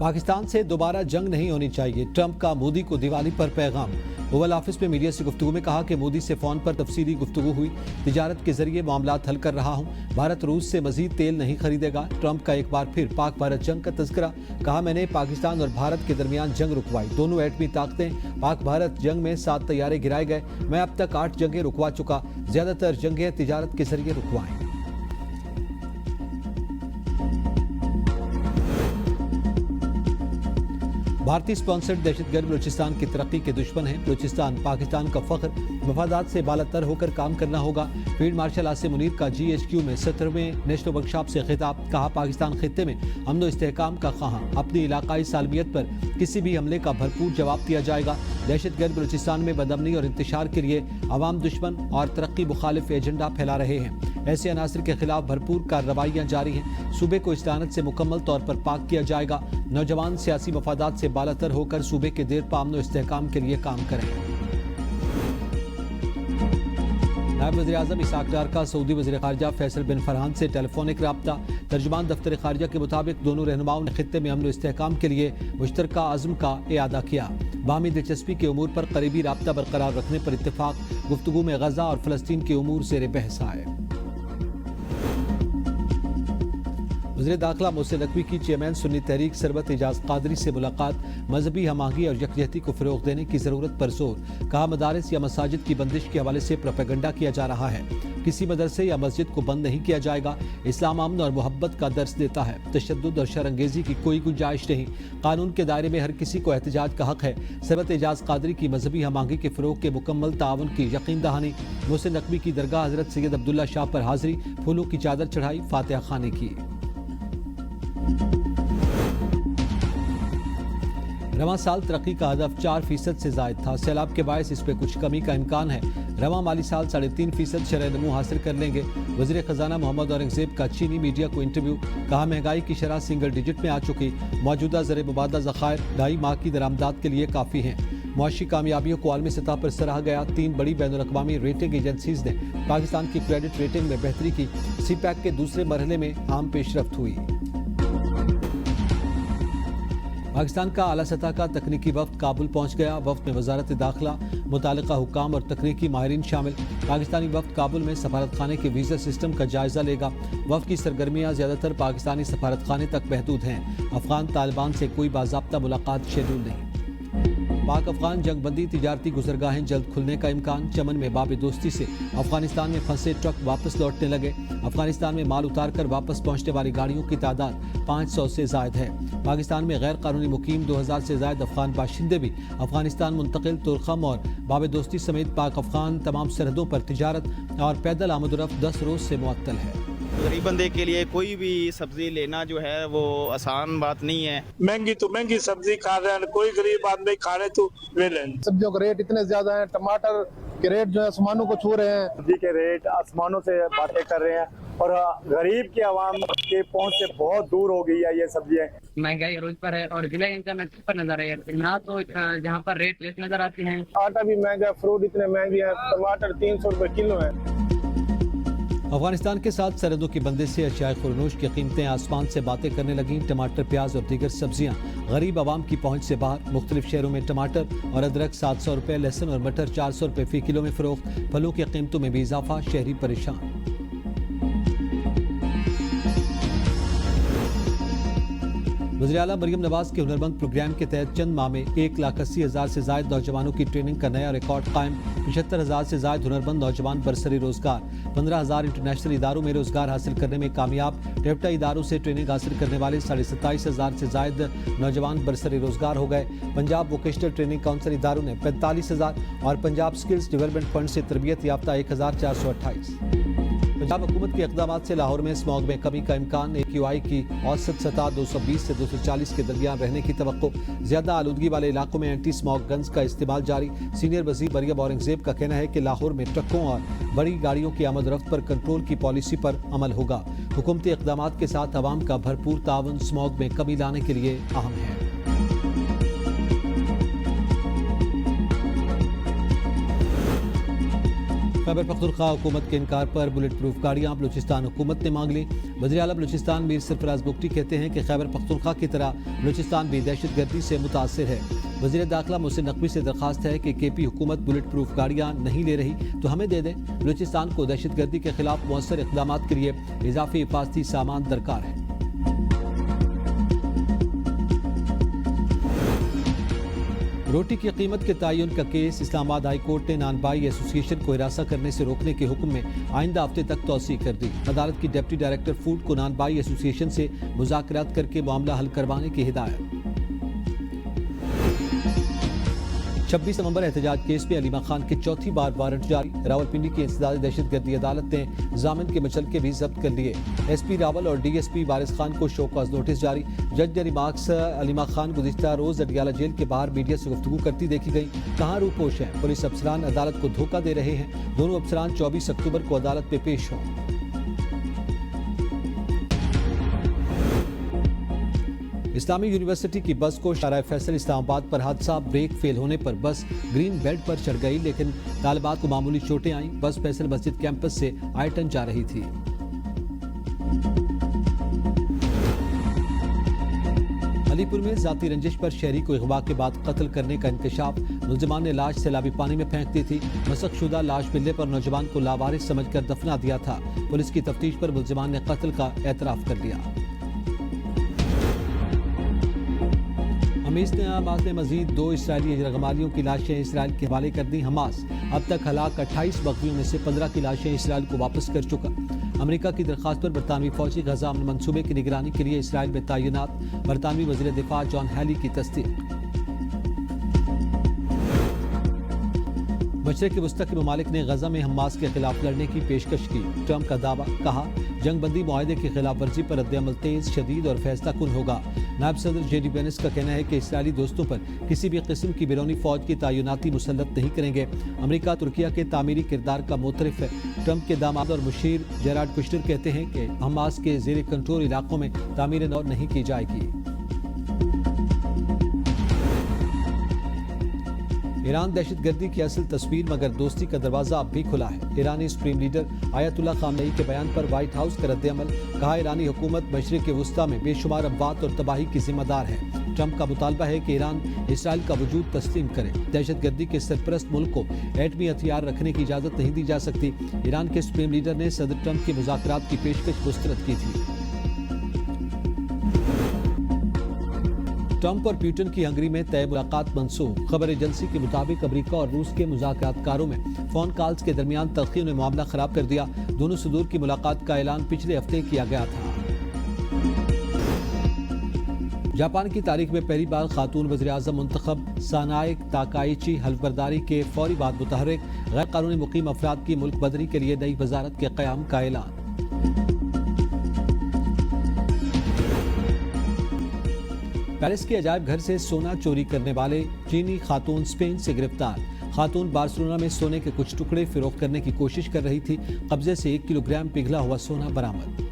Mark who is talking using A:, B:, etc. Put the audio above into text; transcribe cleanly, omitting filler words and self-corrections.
A: पाकिस्तान से दोबारा जंग नहीं होनी चाहिए, ट्रंप का मोदी को दिवाली पर पैगाम। ओवल ऑफिस में मीडिया से गुफ्तगू में कहा कि मोदी से फोन पर तफसीली गुफ्तगू हुई, तिजारत के जरिए मामलात हल कर रहा हूं, भारत रूस से मजीद तेल नहीं खरीदेगा। ट्रंप का एक बार फिर पाक भारत जंग का तज़किरा, कहा मैंने पाकिस्तान और भारत के दरमियान जंग रुकवाई, दोनों एटमी ताकतें, पाक भारत जंग में 7 तैयारे गिराए गए, मैं अब तक 8 जंगें रुकवा चुका, ज्यादातर जंगें तिजारत के जरिए रुकवाएं। भारतीय स्पॉन्सर्ड दहशतगर्द बलूचिस्तान की तरक्की के दुश्मन हैं। बलूचिस्तान पाकिस्तान का फख्र, मफादात से बालातर होकर काम करना होगा। फील्ड मार्शल आसिम मुनीर का GHQ में 17वें नेशनल वर्कशॉप से खिताब, कहा पाकिस्तान खित्ते में अमन व इस्तेहकाम का ख़्वाहां, अपनी इलाकाई सालमियत पर किसी भी हमले का भरपूर जवाब दिया जाएगा। दहशतगर्द बलूचिस्तान में बदअमनी और इंतशार के लिए अवाम दुश्मन और तरक्की मुखालिफ एजेंडा फैला रहे हैं। ऐसे अनासर के खिलाफ भरपूर कार्रवाइयाँ जारी हैं। सूबे को इस लानत से मुकम्मल तौर पर पाक किया जाएगा। नौजवान सियासी मफादात से बालातर होकर सूबे के देरपा अमन व इस्तेहकाम के लिए काम करें। नायब वज़ीर-ए-आज़म इसाक डार का सऊदी वज़ीर ख़ारिजा फैसल बिन फरहान से टेलीफोनिक रब्ता। तर्जुमान दफ्तर ख़ारिजा के मुताबिक दोनों रहनुमाओं ने खित्ते में अमन व इस्तेहकाम के लिए मुश्तरका अज़्म का इआदा किया। बाहमी दिलचस्पी के उमूर पर करीबी रब्ता बरकरार रखने पर इत्तेफाक। गुफ्तगू में गज़ा और फ़लस्तीन के उमूर ज़ेर बहस आए। वज़ीर दाखिला मोहसिन नकवी की चेयरमैन सुन्नी तहरीक सरबत एजाज कादरी से मुलाकात, मजहबी हमाहंगी और यकजहती को फ़रोग़ देने की ज़रूरत पर जोर, कहा मदारिस या मसाजिद की बंदिश के हवाले से प्रोपेगेंडा किया जा रहा है, किसी मदरसे या मस्जिद को बंद नहीं किया जाएगा। इस्लाम अमन और मोहब्बत का दर्स देता है, तशद्दुद और शरअंगेज़ी की कोई गुंजाइश नहीं, कानून के दायरे में हर किसी को एहतजाज का हक है। सरबत एजाज कादरी की मजहबी हमाहंगी के फ़रोग़ के मुकम्मल ताउन की यकीन दहानी। मोहसिन नकवी की दरगाह हज़रत सैयद अब्दुल्ला शाह पर हाज़री, फूलों की चादर चढ़ाई, फातिहा खाने की। रवां साल तरक्की का हदफ 4% से जायद था, सैलाब के बायस इस पे कुछ कमी का इम्कान है। रवां माली साल 3.5% शरह नमू हासिल कर लेंगे। वज़ीर ख़जाना मोहम्मद औरंगज़ेब का चीनी मीडिया को इंटरव्यू, कहा महंगाई की शरह सिंगल डिजिट में आ चुकी, मौजूदा ज़र मुबादला ज़खायर 2.5 माह की दरामदात के लिए काफ़ी हैं। मुआशी कामयाबियों को आलमी सतह पर सराहा गया। 3 बड़ी बैनुल-अक़वामी रेटिंग एजेंसीज ने पाकिस्तान की क्रेडिट रेटिंग में बेहतरी की। CPEC के दूसरे मरहले में आम पेशरफ्त हुई। पाकिस्तान का आला सतह का तकनीकी वफ्द काबुल पहुंच गया। वफ्द में वजारत दाखिला, मुतालिका हुक्काम और तकनीकी माहिरीन शामिल। पाकिस्तानी वफ्द काबुल में सफारत खाने के वीज़ा सिस्टम का जायजा लेगा। वफ्द की सरगर्मियाँ ज़्यादातर पाकिस्तानी सफारत खाने तक महदूद हैं। अफगान तालिबान से कोई बाज़ाब्ता मुलाकात शेड्यूल नहीं। पाक अफगान जंगबंदी तिजारती गुजरगाहें जल्द खुलने का इम्कान। चमन में बाब दोस्ती से अफगानिस्तान में फंसे ट्रक वापस लौटने लगे। अफगानिस्तान में माल उतार कर वापस पहुंचने वाली गाड़ियों की तादाद 500 से जायद है। पाकिस्तान में गैर कानूनी मुकीम 2000 से जायद अफगान बाशिंदे भी अफगानिस्तान मुंतकिल। तुरखम और बाब दोस्ती समेत पाक अफगान तमाम सरहदों पर तिजारत और पैदल आमद-ओ-रफ्त 10 रोज से मुअत्तल है।
B: गरीब बंदे के लिए कोई भी सब्जी लेना जो है वो आसान बात नहीं है।
C: महंगी तो महंगी सब्जी खा रहे हैं, कोई गरीब आदमी खा रहे तो ले लें।
D: सब्जियों के रेट इतने ज्यादा हैं, टमाटर के रेट जो है आसमानों को छू रहे हैं,
E: सब्जी के रेट आसमानों से बातें कर रहे हैं और गरीब की आवाम के पहुंच से बहुत दूर हो गई है ये सब्जियां।
F: महंगाई रोज पर है और जिला इनकम पर नजर है ना, तो जहाँ पर रेट नजर आते हैं।
D: आटा भी महंगा, फ्रूट इतने महंगे हैं, टमाटर 300 रुपए किलो है।
A: अफगानिस्तान के साथ सरहदों की बंदिश से अशियाए खुरनोश की कीमतें आसमान से बातें करने लगीं। टमाटर, प्याज और दीगर सब्जियां गरीब आवाम की पहुंच से बाहर। मुख्तलिफ शहरों में टमाटर और अदरक 700 रुपये, लहसुन और मटर 400 रुपये फी किलो में फरोख्त। फलों की कीमतों में भी इजाफा, शहरी परेशान। वज़ीर आला मरियम नवाज के हुनरमंद प्रोग्राम के तहत चंद माह में 1,80,000 से जायद नौजवानों की ट्रेनिंग का नया रिकॉर्ड कायम। 75,000 से जायद हुनरमंद नौजवान बरसरी रोजगार। 15,000 इंटरनेशनल इदारों में रोजगार हासिल करने में कामयाब। डेप्टा इदारों से ट्रेनिंग हासिल करने वाले 27,500 से जायद नौजवान बरसरी रोजगार हो गए। पंजाब वोकेशनल ट्रेनिंग काउंसिल इदारों ने 45,000 और पंजाब स्किल्स डेवलपमेंट फंड से तरबियत याफ्ता 1,428। पंजाब हुकूमत के इक़दामात से लाहौर में स्मॉग में कमी का इम्कान। AQI की औसत सतह 220 से 240 के दरमियान रहने की तवक्को। ज्यादा आलूदगी वाले इलाकों में एंटी स्मॉग गन्स का इस्तेमाल जारी। सीनियर वज़ीर मरियम औरंगज़ेब का कहना है कि लाहौर में ट्रकों और बड़ी गाड़ियों की आमद रफ्त पर कंट्रोल की पॉलिसी पर अमल होगा। हुकूमती इक़दामात के साथ अवाम का भरपूर ताउन स्मॉग में कमी लाने के लिए अहम है। खैबर पख्तूनख्वा हुकूमत के इनकार पर बुलेट प्रूफ गाड़ियां बलूचिस्तान हुकूमत ने मांग ली। वज़ीर आला बलूचिस्तान मीर सरफराज बुगटी कहते हैं कि खैबर पख्तूनख्वा की तरह बलूचिस्तान भी दहशतगर्दी से मुतासिर है। वज़ीर दाखिला मोहसिन नकवी से दरखास्त है कि केपी हुकूमत बुलेट प्रूफ गाड़ियां नहीं ले रही तो हमें दे दें। बलूचिस्तान को दहशतगर्दी के खिलाफ मौसर इक़दामात के लिए इजाफी हिफाजती सामान दरकार है। रोटी की कीमत के तयन का केस इस्लामाबाद हाई कोर्ट ने नानबाई एसोसिएशन को हिरासा करने से रोकने के हुक्म में आइंदा हफ्ते तक तौसी कर दी। अदालत की डिप्टी डायरेक्टर फूड को नानबाई एसोसिएशन से मुज़ाकरात करके मामला हल करवाने की हिदायत। 26 नवंबर एहतजाज केस में अलीमा खान के चौथी बार वारंट जारी। रावलपिंडी की इंसदाद दहशतगर्दी अदालत ने जामिन के मचलके भी जब्त कर लिए। एसपी रावल और डीएसपी वारिस खान को शो कॉज नोटिस जारी। जज ने रिमार्क्स अलीमा खान गुज़िश्ता रोज अडियाला जेल के बाहर मीडिया से गुफ्तगू करती देखी गई। कहाँ रूपोश हैं? पुलिस अफसरान अदालत को धोखा दे रहे हैं। दोनों अफसरान 24 अक्टूबर को अदालत में पेश हों। इस्लामी यूनिवर्सिटी की बस को शारा फैसल इस्लामाबाद पर हादसा। ब्रेक फेल होने पर बस ग्रीन बेल्ट पर चढ़ गई, लेकिन तालिबात को मामूली चोटें आईं। बस फैसल मस्जिद कैंपस से आयटन जा रही थी। अलीपुर में जाती रंजिश पर शहरी को अगवा के बाद कत्ल करने का इंकशाफ। मुलजिमान ने लाश सैलाबी पानी में फेंक दी थी। मसकशुदा लाश मिलने पर नौजवान को लावारिस समझकर दफना दिया था। पुलिस की तफ्तीश पर मुलजिमान ने कत्ल का एतराफ कर लिया। हमीस ने मजीद 2 इसराइली यरगमालियों की लाशें इसराइल के हवाले कर दी। हमास अब तक हलाक 28 बकरियों में से 15 की लाशें इसराइल को वापस कर चुका। अमेरिका की दरखास्त पर बरतानवी फौजी गजा अमन मंसूबे की निगरानी के लिए इसराइल में तैनात। बरतानवी वज़ीर दिफा जॉन हैली की तस्दीक। मशरिक़ वस्ती के ममालिक ने गजा में हमास के खिलाफ लड़ने की पेशकश की। ट्रंप का दावा, कहा जंग बंदी मुआहदे की खिलाफ वर्जी पर रद्द-ए-अमल तेज, शदीद और फैसला कुन होगा। नायब सदर जेडी वेंस का कहना है कि इसराइली दोस्तों पर किसी भी किस्म की बैरूनी फौज की तैनाती मुसल्लत नहीं करेंगे। अमेरिका तुर्किया के तामीरी किरदार का मोतरफ है। ट्रंप के दामाद और मुशीर जेराड कुश्तर कहते हैं कि हमास के ज़ेर कंट्रोल इलाकों में तामीर नौ नहीं की जाएगी। ईरान दहशतगर्दी की असल तस्वीर मगर दोस्ती का दरवाजा अब भी खुला है। ईरानी सुप्रीम लीडर आयतुल्ला खामनेई के बयान पर व्हाइट हाउस का रद्द-ए-अमल। कहा ईरानी हुकूमत मशरिक़ वस्ती में बेशुमार अमवात और तबाही की जिम्मेदार है। ट्रंप का मुतालबा है कि ईरान इसराइल का वजूद तस्लीम करे। दहशतगर्दी के सरपरस्त मुल्क को एटमी हथियार रखने की इजाज़त नहीं दी जा सकती। ईरान के सुप्रीम लीडर ने सदर ट्रंप की मुज़ाकरात की पेशकश मुस्तरद की थी। ट्रंप और पुतिन की हंगरी में तय मुलाकात मंसूख। खबर एजेंसी के मुताबिक अमेरिका और रूस के मुज़ाकरातकारों में फोन कॉल्स के दरमियान तल्खी ने मामला खराब कर दिया। दोनों सदूर की मुलाकात का ऐलान पिछले हफ्ते किया गया था। जापान की तारीख में पहली बार खातून वज़ीर आज़म मुंतखब। सानाए ताकाइची हल्फबरदारी के फौरी बाद मुतहर्रिक। गैर कानूनी मुकीम अफराद की मुल्क बदरी के लिए नई वजारत के क़याम का ऐलान। पेरिस के अजायब घर से सोना चोरी करने वाले चीनी खातून स्पेन से गिरफ्तार। खातून बार्सिलोना में सोने के कुछ टुकड़े फिरोख्त करने की कोशिश कर रही थी। कब्जे से 1 किलोग्राम पिघला हुआ सोना बरामद।